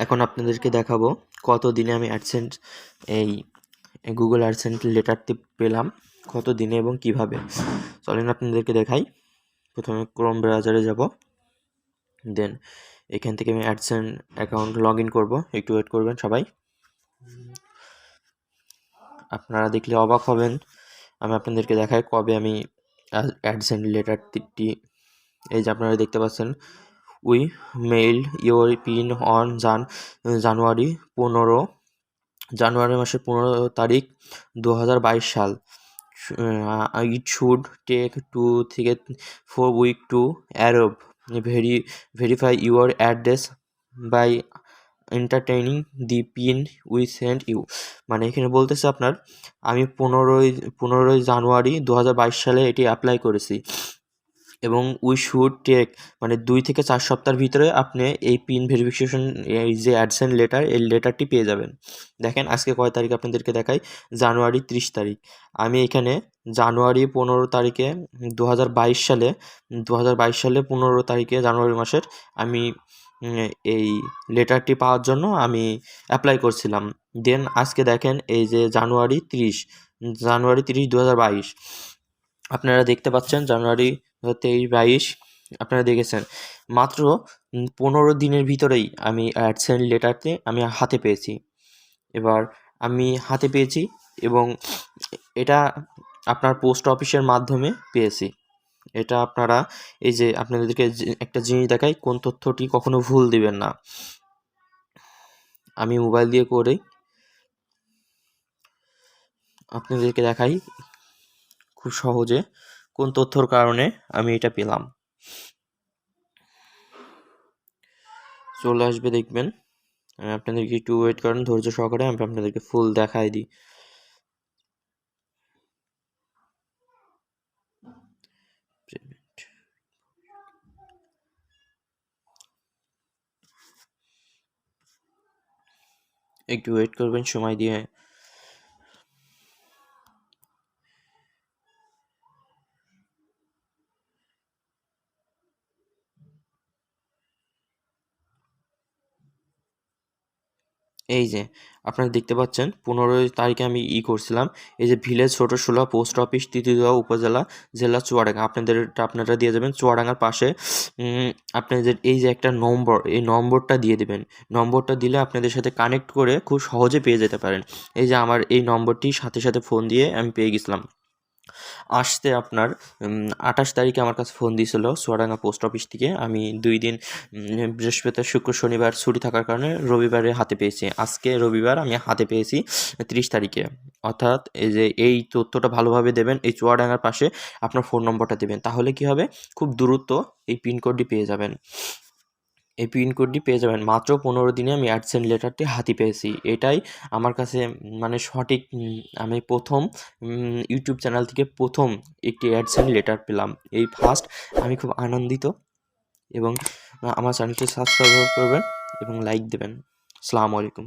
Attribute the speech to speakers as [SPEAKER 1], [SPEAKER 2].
[SPEAKER 1] এখন আপনাদেরকে দেখাবো কত দিনে আমি অ্যাডসেন্স এই গুগল অ্যাডসেন্স লেটারটি পেলাম, কত দিনে এবং কিভাবে। চলেন আপনাদেরকে দেখাই। প্রথমে ক্রোম ব্রাউজারে যাব, দেন এখান থেকে আমি অ্যাডসেন্স অ্যাকাউন্ট লগ ইন করবো। একটু ওয়েট করবেন সবাই, আপনারা দেখলে অবাক হবেন। আমি আপনাদেরকে দেখাই কবে আমি অ্যাডসেন্স লেটারটি, এই যে আপনারা দেখতে পাচ্ছেন, we mail your pin on January 15 জানুয়ারি মাসের 15 তারিখ 2022 সাল। ইট শুড টেক 2 থেকে 4 week to arrive verify your address by entertaining the PIN we send you. মানে এখানে বলতেছে আপনার, আমি 15 জানুয়ারি 2022 সালে এটি অ্যাপ্লাই করেছি এবং উই শুড টেক মানে 2 থেকে 4 সপ্তাহের ভিতরে আপনি এই পিন ভেরিফিকেশন, এই যে অ্যাডসেন্স লেটার, এই লেটারটি পেয়ে যাবেন। দেখেন আজকে কয় তারিখ আপনাদেরকে দেখাই, জানুয়ারি 30 তারিখ। আমি এখানে জানুয়ারি 15 তারিখে 2022 সালে 15 তারিখে জানুয়ারি মাসের আমি এই লেটারটি পাওয়ার জন্য আমি অ্যাপ্লাই করছিলাম। দেন আজকে দেখেন এই যে জানুয়ারি 30 2022 আপনারা দেখতে পাচ্ছেন, জানুয়ারি 23-22 আপনারা দেখেছেন। মাত্র 15 দিনের ভিতরেই আমি অ্যাডসেন্স লেটারটি আমি হাতে পেয়েছি। এবার আমি হাতে পেয়েছি এবং এটা আপনার পোস্ট অফিসের মাধ্যমে পেয়েছি। এটা আপনারা, এই যে আপনাদেরকে একটা জিনিস দেখাই, কোন তথ্যটি কখনো ভুল দিবেন না। আমি মোবাইল দিয়ে করে আপনাদেরকে দেখাই খুব সহজে কোন তথ্যর কারণে আমি এটা পেলাম। চলে আসবে, দেখবেন। আমি আপনাদেরকে একটু ওয়েট করেন ধৈর্য সহকারে, আমি আপনাদেরকে ফুল দেখাই দিই। একটু ওয়েট করবেন সময় দিয়ে। এই যে আপনারা দেখতে পাচ্ছেন 15 তারিখে আমি করছিলাম। এই যে ভিলেজ ছোটশোলা পোস্ট অফিস, তৃতীয়দহ উপজেলা, জেলা চুয়াডাঙ্গা। আপনারা দিয়ে যাবেন চুয়াডাঙ্গার পাশে। আপনাদের এই যে একটা নম্বর, এই নম্বরটা দিয়ে দেবেন। নম্বরটা দিলে আপনাদের সাথে কানেক্ট করে খুব সহজে পেয়ে যেতে পারেন। এই যে আমার এই নম্বরটি সাথে সাথে ফোন দিয়ে আমি পেয়ে গেছিলাম। আসতে আপনার 28 তারিখে আমার কাছে ফোন দিয়েছিল চুয়াডাঙ্গা পোস্ট অফিস থেকে। আমি 2 দিন বৃহস্পতিবার, শুক্র, শনিবার ছুটি থাকার কারণে রবিবারে হাতে পেয়েছি। আজকে রবিবার আমি হাতে পেয়েছি 30 তারিখে। অর্থাৎ এই যে এই তথ্যটা ভালোভাবে দেবেন, এই চুয়াডাঙ্গার পাশে আপনার ফোন নম্বরটা দেবেন, তাহলে কি হবে, খুব দ্রুত এই পিনকোডটি পেয়ে যাবেন। এই পিনকোডটি পেয়ে যাবেন। মাত্র 15 দিনে আমি অ্যাডসেন্স লেটারটি হাতে পেয়েছি। এটাই আমার কাছে মানে সঠিক, আমি প্রথম ইউটিউব চ্যানেল থেকে প্রথম একটি অ্যাডসেন্স লেটার পেলাম, এই ফার্স্ট। আমি খুব আনন্দিত এবং আমার চ্যানেলটি সাবস্ক্রাইব করবেন এবং লাইক দেবেন। আসসালামু আলাইকুম।